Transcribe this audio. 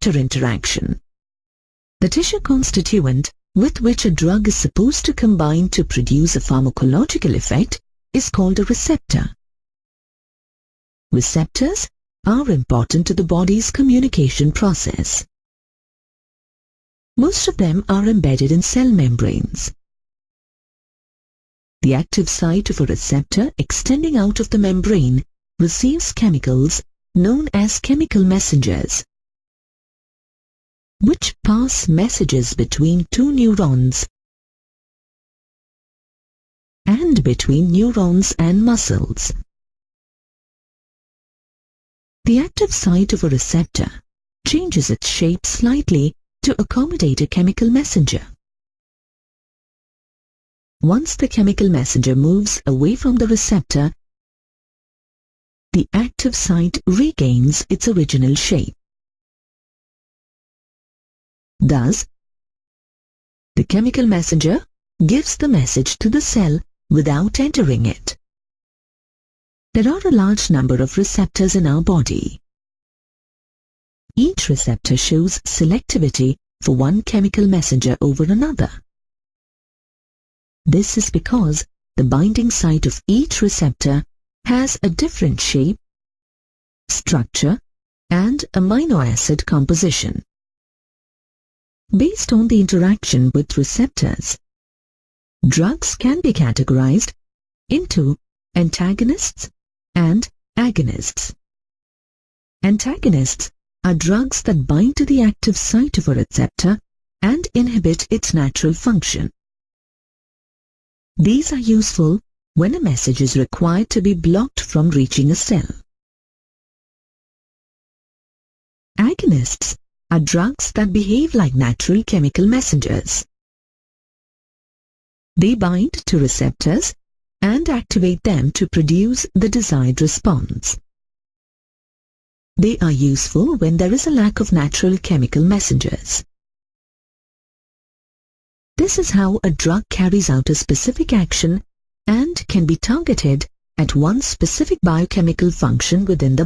receptor interaction. The tissue constituent with which a drug is supposed to combine to produce a pharmacological effect is called a receptor. Receptors are important to the body's communication process. Most of them are embedded in cell membranes. The active site of a receptor extending out of the membrane receives chemicals known as chemical messengers, which pass messages between two neurons and between neurons and muscles. The active site of a receptor changes its shape slightly to accommodate a chemical messenger. Once the chemical messenger moves away from the receptor, the active site regains its original shape. Thus, the chemical messenger gives the message to the cell without entering it. There are a large number of receptors in our body. Each receptor shows selectivity for one chemical messenger over another. This is because the binding site of each receptor has a different shape, structure, and amino acid composition. Based on the interaction with receptors, drugs can be categorized into antagonists and agonists. Antagonists are drugs that bind to the active site of a receptor and inhibit its natural function. These are useful when a message is required to be blocked from reaching a cell. Agonists are drugs that behave like natural chemical messengers. They bind to receptors and activate them to produce the desired response. They are useful when there is a lack of natural chemical messengers. This is how a drug carries out a specific action and can be targeted at one specific biochemical function within the